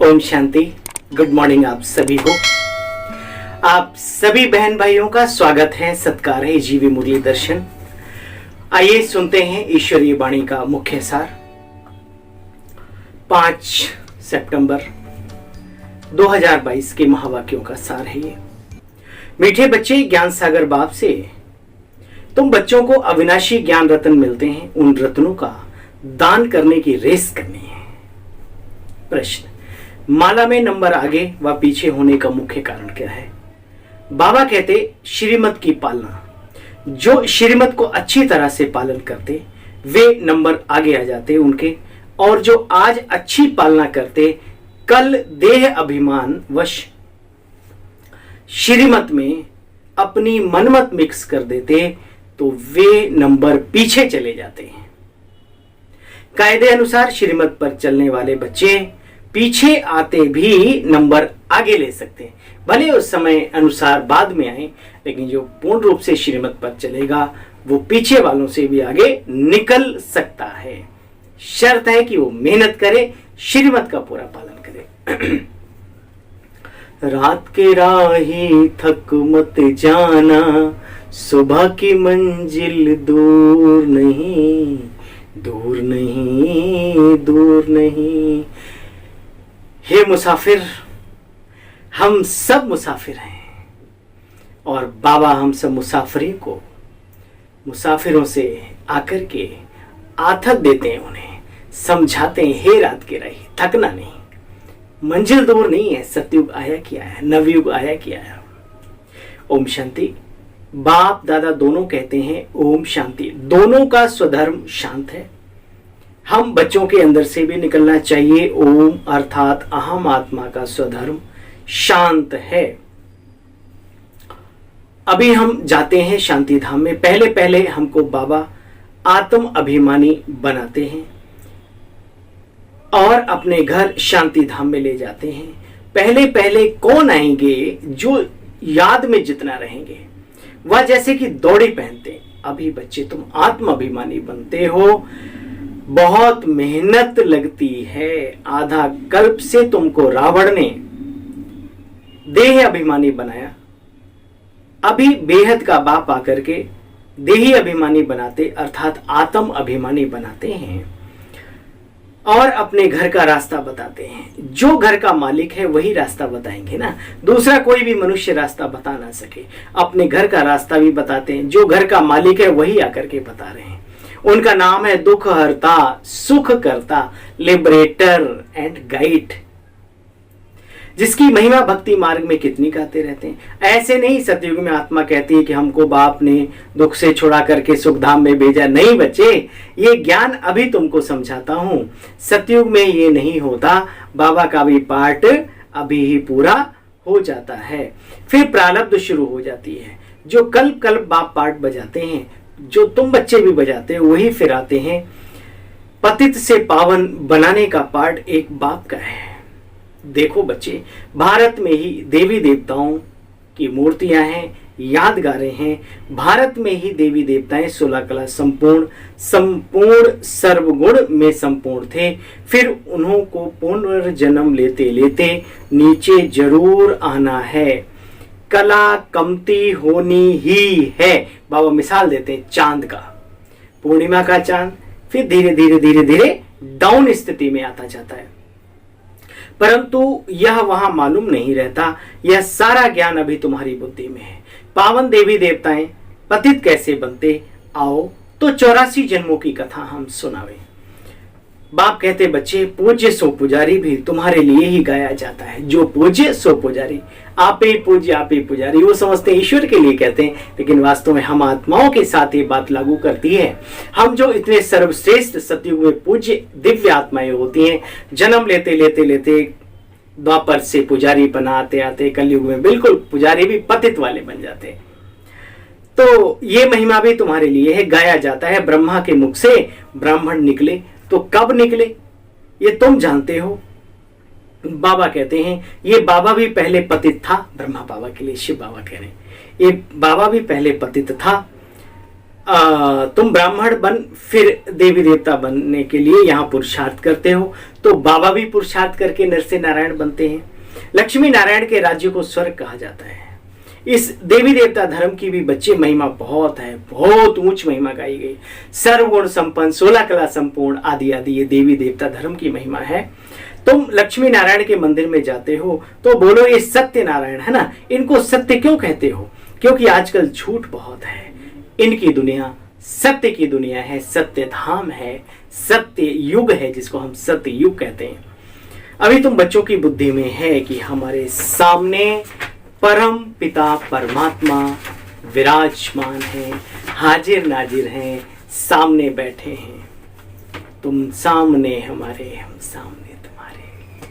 Om Shanti. Good morning आप सभी को। आप सभी बहन भाइयों का स्वागत है, सत्कार है जीवी मुरली दर्शन। आइए सुनते हैं ईश्वरीय वाणी का मुख्य सार। 5 सितंबर 2022 के महावाक्यों का सार है ये। मीठे बच्चे, ज्ञान सागर बाप से तुम बच्चों को अविनाशी ज्ञान रत्न मिलते हैं, उन रत्नों का दान करने की रेस करनी है। प्रश्न, माला में नंबर आगे व पीछे होने का मुख्य कारण क्या है? बाबा कहते श्रीमत की पालना। जो श्रीमत को अच्छी तरह से पालन करते वे नंबर आगे आ जाते उनके, और जो आज अच्छी पालना करते कल देह अभिमान वश श्रीमत में अपनी मनमत मिक्स कर देते तो वे नंबर पीछे चले जाते हैं। कायदे अनुसार श्रीमत पर चलने वाले बच्चे पीछे आते भी नंबर आगे ले सकते हैं, भले उस समय अनुसार बाद में आए, लेकिन जो पूर्ण रूप से श्रीमत पर चलेगा वो पीछे वालों से भी आगे निकल सकता है। शर्त है कि वो मेहनत करे, श्रीमत का पूरा पालन करे। रात के राही थक मत जाना, सुबह की मंजिल दूर नहीं, दूर नहीं, दूर नहीं। हे मुसाफिर, हम सब मुसाफिर हैं और बाबा हम सब मुसाफिरों से आकर के आथत देते हैं, उन्हें समझाते हैं, हे रात के राही थकना नहीं, मंजिल दूर नहीं है, सतयुग आया कि आया, नवयुग आया कि आया। ओम शांति। बाप दादा दोनों कहते हैं ओम शांति। दोनों का स्वधर्म शांत है। हम बच्चों के अंदर से भी निकलना चाहिए। ओम अर्थात अहम आत्मा का स्वधर्म शांत है। अभी हम जाते हैं शांति धाम में। पहले पहले हमको बाबा आत्म अभिमानी बनाते हैं और अपने घर शांति धाम में ले जाते हैं। पहले पहले कौन आएंगे? जो याद में जितना रहेंगे, वह जैसे कि दौड़ी पहनते। अभी बच्चे तुम आत्म अभिमानी बनते हो, बहुत मेहनत लगती है। आधा कल्प से तुमको रावण ने देह अभिमानी बनाया, अभी बेहद का बाप आकर के देही अभिमानी बनाते अर्थात आत्म अभिमानी बनाते हैं और अपने घर का रास्ता बताते हैं। जो घर का मालिक है वही रास्ता बताएंगे ना, दूसरा कोई भी मनुष्य रास्ता बता ना सके। अपने घर का रास्ता भी बताते हैं, जो घर का मालिक है वही आकर के बता रहे हैं। उनका नाम है दुख हरता, सुख करता, लिबरेटर एंड गाइड, जिसकी महिमा भक्ति मार्ग में कितनी गाते रहते हैं। ऐसे नहीं सतयुग में आत्मा कहती है कि हमको बाप ने दुख से छुड़ा करके सुख धाम में भेजा। नहीं बच्चे, ये ज्ञान अभी तुमको समझाता हूं। सतयुग में ये नहीं होता। बाबा का भी पाठ अभी ही पूरा हो जाता है, फिर प्रारब्ध शुरू हो जाती है। जो कल्प कल्प बाप पाठ बजाते हैं, जो तुम बच्चे भी बजाते हो, वही फिर आते हैं। पतित से पावन बनाने का पाठ एक बाप का है। देखो बच्चे, भारत में ही देवी देवताओं की मूर्तियां हैं, यादगारें हैं। भारत में ही देवी देवताएं 16 कला संपूर्ण सर्वगुण में संपूर्ण थे। फिर उन्हों को पुनर्जन्म लेते लेते नीचे जरूर आना है। कला कमती होनी ही है। बाबा मिसाल देते हैं चांद का, पूर्णिमा का चांद फिर धीरे धीरे धीरे धीरे डाउन स्थिति में आता जाता है, परंतु यह वहां मालूम नहीं रहता। यह सारा ज्ञान अभी तुम्हारी बुद्धि में है। पावन देवी देवताएं पतित कैसे बनते, आओ तो 84 जन्मों की कथा हम सुनावे। बाप कहते बच्चे, पूज्य सो पुजारी भी तुम्हारे लिए ही गाया जाता है। जो पूज्य सो पुजारी, आप ही पूज्य आप ही पुजारी। वो समझते हैं ईश्वर के लिए कहते हैं, लेकिन वास्तव में हम आत्माओं के साथ ये बात लागू करती है। हम जो इतने सर्वश्रेष्ठ सतयुग में पूज्य दिव्य आत्माएं होती हैं, जन्म लेते लेते लेते द्वापर से पुजारी बनाते आते कलयुग में बिल्कुल पुजारी भी पतित वाले बन जाते। तो ये महिमा भी तुम्हारे लिए है, गाया जाता है। ब्रह्मा के मुख से ब्राह्मण निकले, तो कब निकले ये तुम जानते हो। बाबा कहते हैं ये बाबा भी पहले पतित था। ब्रह्मा बाबा के लिए शिव बाबा कह रहे हैं, ये बाबा भी पहले पतित था तुम ब्राह्मण बन फिर देवी देवता बनने के लिए यहाँ पुरुषार्थ करते हो, तो बाबा भी पुरुषार्थ करके नर से नारायण बनते हैं। लक्ष्मी नारायण के राज्य को स्वर्ग कहा जाता है। इस देवी देवता धर्म की भी बच्चे महिमा बहुत है, बहुत ऊंच महिमा गाई गई। सर्वगुण संपन्न, 16 कला संपूर्ण आदि आदि ये देवी देवता धर्म की महिमा है। तुम लक्ष्मी नारायण के मंदिर में जाते हो तो बोलो ये सत्य नारायण है ना। इनको सत्य क्यों कहते हो? क्योंकि आजकल झूठ बहुत है। इनकी दुनिया सत्य की दुनिया है, सत्य धाम है, सत्य युग है, जिसको हम सत्य युग कहते हैं। अभी तुम बच्चों की बुद्धि में है कि हमारे सामने परम पिता परमात्मा विराजमान है, हाजिर नाजिर हैं, सामने बैठे हैं। तुम सामने हमारे, हम सामने तुम्हारे।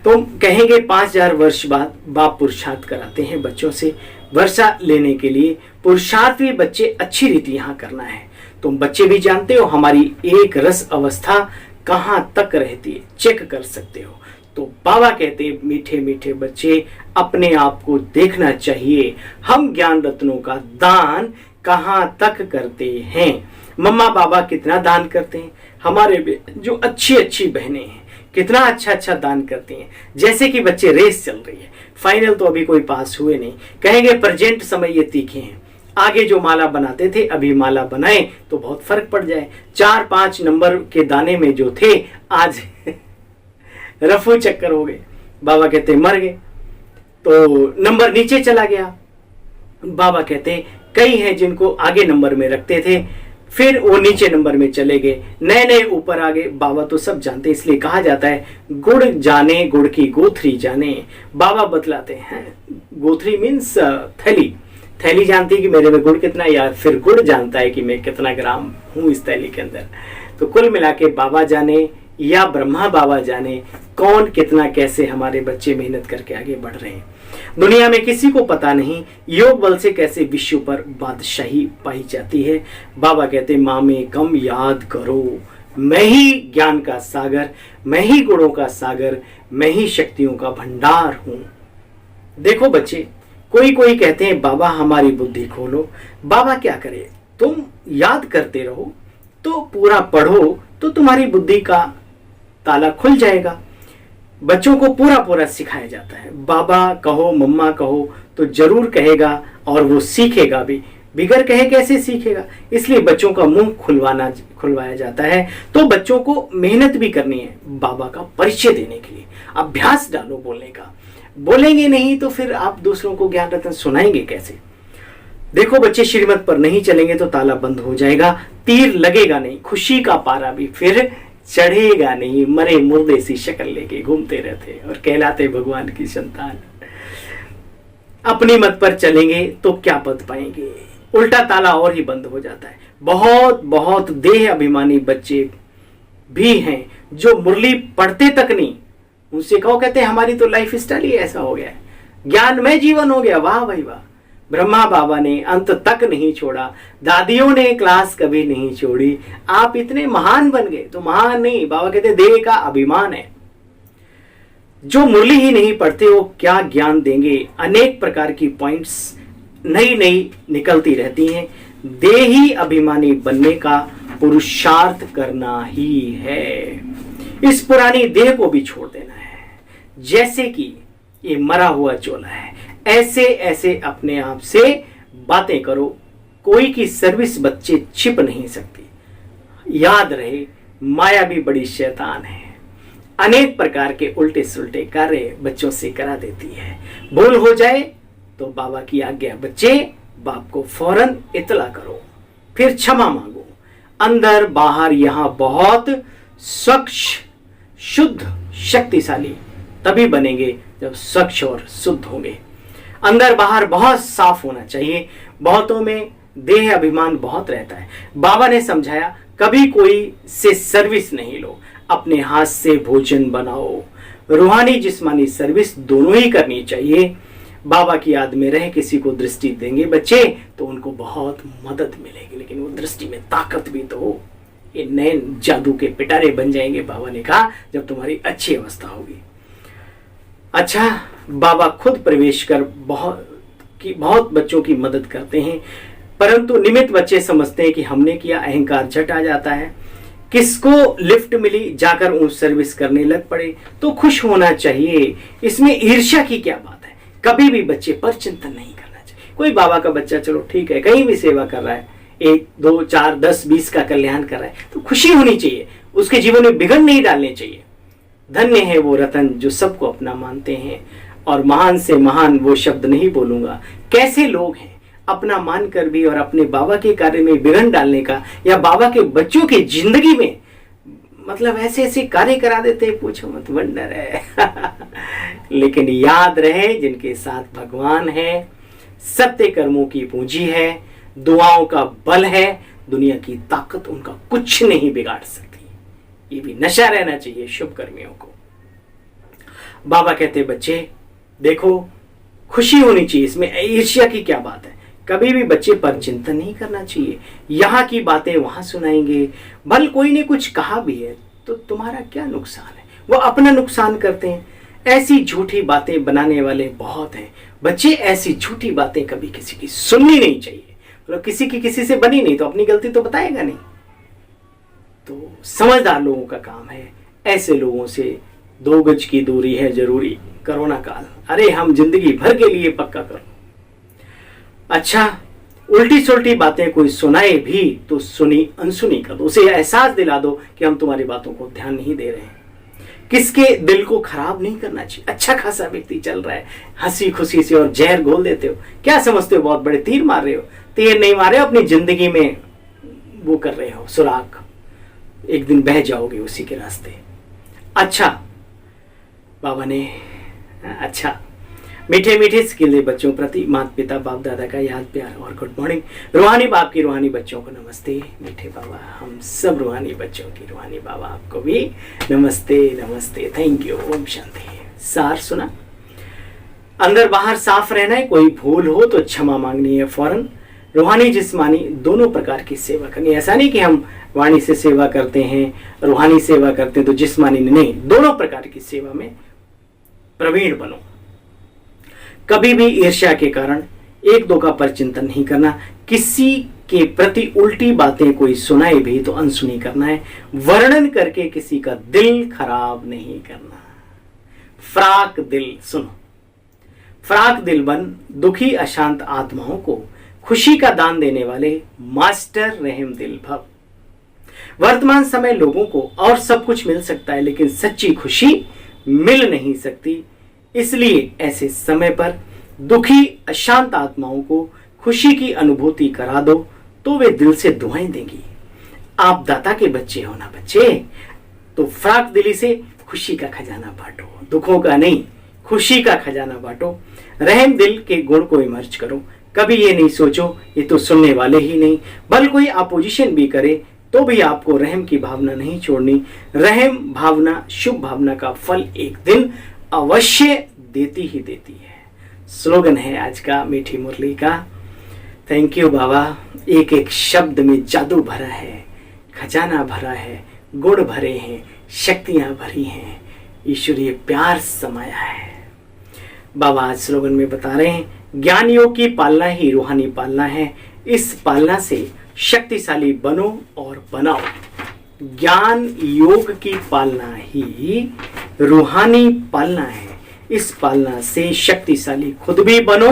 तुम कहेंगे 5000 वर्ष बाद बाप पुरुषार्थ कराते हैं बच्चों से वर्षा लेने के लिए। पुरुषार्थ भी बच्चे अच्छी रीति यहाँ करना है। तुम बच्चे भी जानते हो हमारी एक रस अवस्था कहाँ तक रहती है, चेक कर सकते हो। तो बाबा कहते हैं मीठे मीठे बच्चे अपने आप को देखना चाहिए, हम ज्ञान रत्नों का दान कहाँ तक करते हैं। मम्मा बाबा कितना दान करते हैं, हमारे जो अच्छी अच्छी बहनें हैं कितना अच्छा अच्छा दान करती हैं। जैसे कि बच्चे रेस चल रही है, फाइनल तो अभी कोई पास हुए नहीं, कहेंगे प्रेजेंट समय ये तीखे हैं। आगे जो माला बनाते थे अभी माला बनाए तो बहुत फर्क पड़ जाए। 4-5 नंबर के दाने में जो थे आज रफू चक्कर हो गए। बाबा कहते मर गए तो नंबर नीचे चला गया। बाबा कहते कई हैं जिनको आगे नंबर में रखते थे, फिर वो नीचे नंबर में चले गए, नए नए ऊपर आ गए। बाबा तो सब जानते, इसलिए कहा जाता है गुड़ जाने गुड़ की गोथरी जाने। बाबा बतलाते हैं गोथरी मीन्स थैली। थैली जानती है कि मेरे में गुड़ कितना, या फिर गुड़ जानता है कि मैं कितना ग्राम हूं इस थैली के अंदर। तो कुल मिला के बाबा जाने या ब्रह्मा बाबा जाने कौन कितना कैसे हमारे बच्चे मेहनत करके आगे बढ़ रहे हैं। दुनिया में किसी को पता नहीं योग बल से कैसे विश्व पर बादशाही पाई जाती है। बाबा कहते माँ में कम याद करो, मैं ही ज्ञान का सागर, मैं ही गुणों का सागर, मैं ही शक्तियों का भंडार हूं। देखो बच्चे, कोई कोई कहते हैं बाबा हमारी बुद्धि खोलो। बाबा क्या करे, तुम याद करते रहो, तो पूरा पढ़ो तो तुम्हारी बुद्धि का ताला खुल जाएगा। बच्चों को पूरा पूरा सिखाया जाता है। बाबा कहो मम्मा कहो तो जरूर कहेगा और वो सीखेगा भी, बिगर कहे कैसे सीखेगा। इसलिए बच्चों का मुंह खुलवाया जाता है। तो बच्चों को मेहनत भी करनी है बाबा का परिचय देने के लिए। अभ्यास डालो बोलने का, बोलेंगे नहीं तो फिर आप दूसरों को ज्ञान रत्न सुनाएंगे कैसे। देखो बच्चे, श्रीमत पर नहीं चलेंगे तो ताला बंद हो जाएगा, तीर लगेगा नहीं, खुशी का पारा भी फिर चढ़ेगा नहीं। मरे मुर्दे सी शक्ल लेके घूमते रहते और कहलाते भगवान की संतान। अपनी मत पर चलेंगे तो क्या पद पाएंगे, उल्टा ताला और ही बंद हो जाता है। बहुत बहुत देह अभिमानी बच्चे भी हैं जो मुरली पढ़ते तक नहीं। उनसे कहो, कहते हमारी तो लाइफ स्टाइल ही ऐसा हो गया है, ज्ञानमय जीवन हो गया। वाह भाई वाह, ब्रह्मा बाबा ने अंत तक नहीं छोड़ा, दादियों ने क्लास कभी नहीं छोड़ी, आप इतने महान बन गए। तो महान नहीं, बाबा कहते देह का अभिमान है। जो मुरली ही नहीं पढ़ते वो क्या ज्ञान देंगे। अनेक प्रकार की पॉइंट्स नई नई निकलती रहती हैं। देही अभिमानी बनने का पुरुषार्थ करना ही है। इस पुरानी देह को भी छोड़ देना है। जैसे कि ये मरा हुआ चोला है, ऐसे ऐसे अपने आप से बातें करो। कोई की सर्विस बच्चे छिप नहीं सकती। याद रहे माया भी बड़ी शैतान है, अनेक प्रकार के उल्टे सुल्टे कार्य बच्चों से करा देती है। भूल हो जाए तो बाबा की आज्ञा बच्चे बाप को फौरन इतला करो, फिर क्षमा मांगो। अंदर बाहर यहां बहुत स्वच्छ शुद्ध शक्तिशाली तभी बनेंगे जब स्वच्छ और शुद्ध होंगे। अंदर बाहर बहुत साफ होना चाहिए। बहुतों में देह अभिमान बहुत रहता है। बाबा ने समझाया कभी कोई से सर्विस नहीं लो, अपने हाथ से भोजन बनाओ। रूहानी जिस्मानी सर्विस दोनों ही करनी चाहिए। बाबा की याद में रह किसी को दृष्टि देंगे बच्चे तो उनको बहुत मदद मिलेगी, लेकिन वो दृष्टि में ताकत भी तो हो। ये नए जादू के पिटारे बन जाएंगे, बाबा ने कहा, जब तुम्हारी अच्छी अवस्था होगी। अच्छा, बाबा खुद प्रवेश कर बहुत बच्चों की मदद करते हैं। परंतु निमित्त बच्चे समझते हैं कि हमने किया, अहंकार झट आ जाता है। किसको लिफ्ट मिली, जाकर उन सर्विस करने लग पड़े, तो खुश होना चाहिए। इसमें ईर्ष्या की क्या बात है। कभी भी बच्चे पर चिंतन नहीं करना चाहिए। कोई बाबा का बच्चा चलो ठीक है, कहीं भी सेवा कर रहा है, 1 2 4 10 20 का कल्याण कर रहा है, तो खुशी होनी चाहिए, उसके जीवन में बिगड़ नहीं डालने चाहिए। धन्य है वो रतन जो सबको अपना मानते हैं। और महान से महान वो शब्द नहीं बोलूंगा। कैसे लोग हैं अपना मानकर भी और अपने बाबा के कार्य में विघ्न डालने का, या बाबा के बच्चों की जिंदगी में मतलब ऐसे ऐसे कार्य करा देते हैं, पूछो मत, वंडर है। लेकिन याद रहे, जिनके साथ भगवान है, सत्य कर्मों की पूंजी है, दुआओं का बल है, दुनिया की ताकत उनका कुछ नहीं बिगाड़ सकती। ये भी नशा रहना चाहिए शुभ कर्मियों को। बाबा कहते बच्चे देखो, खुशी होनी चाहिए, इसमें ईर्ष्या की क्या बात है। कभी भी बच्चे पर चिंतन नहीं करना चाहिए। यहाँ की बातें वहां सुनाएंगे, भल कोई ने कुछ कहा भी है तो तुम्हारा क्या नुकसान है, वो अपना नुकसान करते हैं। ऐसी झूठी बातें बनाने वाले बहुत हैं। बच्चे ऐसी झूठी बातें कभी किसी की सुननी नहीं चाहिए। मतलब किसी की किसी से बनी नहीं तो अपनी गलती तो बताएगा नहीं। तो समझदार लोगों का काम है, ऐसे लोगों से 2 गज की दूरी है जरूरी। कोरोना काल, अरे हम जिंदगी भर के लिए पक्का करो। अच्छा, उल्टी सुल्टी बातें कोई सुनाए भी तो सुनी अनसुनी कर दो, उसे एहसास दिला दो कि हम तुम्हारी बातों को ध्यान नहीं दे रहे हैं। किसके दिल को खराब नहीं करना चाहिए। अच्छा खासा व्यक्ति चल रहा है, हंसी खुशी से और जहर घोल देते हो। क्या समझते हो बहुत बड़े तीर मार रहे हो? तीर नहीं मारे हो, अपनी जिंदगी में वो कर रहे हो सुराख। एक दिन बह जाओगे उसी के रास्ते। अच्छा, बाबा ने अच्छा मीठे मीठे सिले बच्चों प्रति माता पिता बाप दादा का याद प्यार और गुड मॉर्निंग। रूहानी बाप की रूहानी बच्चों को नमस्ते। मीठे बाबा, हम सब रूहानी बच्चों की रूहानी बाबा आपको भी नमस्ते नमस्ते, थैंक यू, ओम शांति। सार सुना, अंदर बाहर साफ रहना है, कोई भूल हो तो क्षमा मांगनी है फौरन। रूहानी जिस्मानी दोनों प्रकार की सेवा करनी। ऐसा नहीं कि हम वाणी से सेवा करते हैं, रूहानी सेवा करते हैं तो जिस्मानी नहीं, दोनों प्रकार की सेवा में प्रवीण बनो। कभी भी ईर्ष्या के कारण 1 2 का परचिंतन नहीं करना। किसी के प्रति उल्टी बातें कोई सुनाए भी तो अनसुनी करना है। वर्णन करके किसी का दिल खराब नहीं करना। फ्राक दिल सुनो, फ्राक दिल बन दुखी अशांत आत्माओं को खुशी का दान देने वाले मास्टर रहम दिल भव। वर्तमान समय लोगों को और सब कुछ मिल सकता है, लेकिन सच्ची खुशी मिल नहीं सकती। इसलिए ऐसे समय पर दुखी अशांत आत्माओं को खुशी की अनुभूति करा दो तो वे दिल से दुआएं देंगी। आप दाता के बच्चे हो ना बच्चे, तो फ्राक दिली से खुशी का खजाना बांटो, दुखों का नहीं, खुशी का खजाना बांटो। रहम दिल के गुण को इमर्ज करो। कभी ये नहीं सोचो ये तो सुनने वाले ही नहीं, बल कोई अपोजिशन भी करे तो भी आपको रहम की भावना नहीं छोड़नी। रहम भावना, शुभ भावना का फल एक दिन अवश्य देती ही देती है। स्लोगन है आज का मीठी मुरली का। थैंक यू बाबा। एक एक शब्द में जादू भरा है, खजाना भरा है, गुण भरे हैं, शक्तियां भरी हैं, ईश्वरीय प्यार समाया है। बाबा आज स्लोगन में बता रहे हैं, ज्ञान योग की पालना ही रूहानी पालना है। इस पालना से शक्तिशाली बनो और बनाओ। ज्ञान योग की पालना ही रूहानी पालना है। इस पालना से शक्तिशाली खुद भी बनो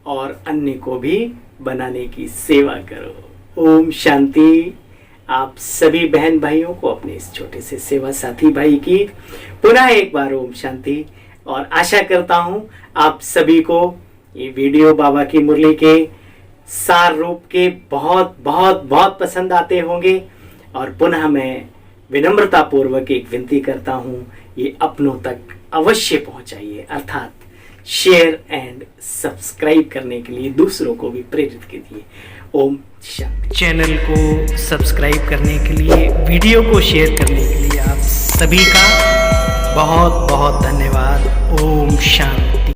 और अन्य को भी बनाने की सेवा करो। ओम शांति। आप सभी बहन भाइयों को, अपने इस छोटे से सेवा साथी भाई की पुनः एक बार ओम शांति। और आशा करता हूं आप सभी को ये वीडियो बाबा की मुरली के सार रूप के बहुत बहुत बहुत पसंद आते होंगे। और पुनः मैं विनम्रता पूर्वक एक विनती करता हूं, ये अपनों तक अवश्य पहुंचाइए, अर्थात शेयर एंड सब्सक्राइब करने के लिए दूसरों को भी प्रेरित कीजिए। ओम शांति। चैनल को सब्सक्राइब करने के लिए, वीडियो को शेयर करने के लिए आप सभी का बहुत बहुत धन्यवाद। ओम शांति।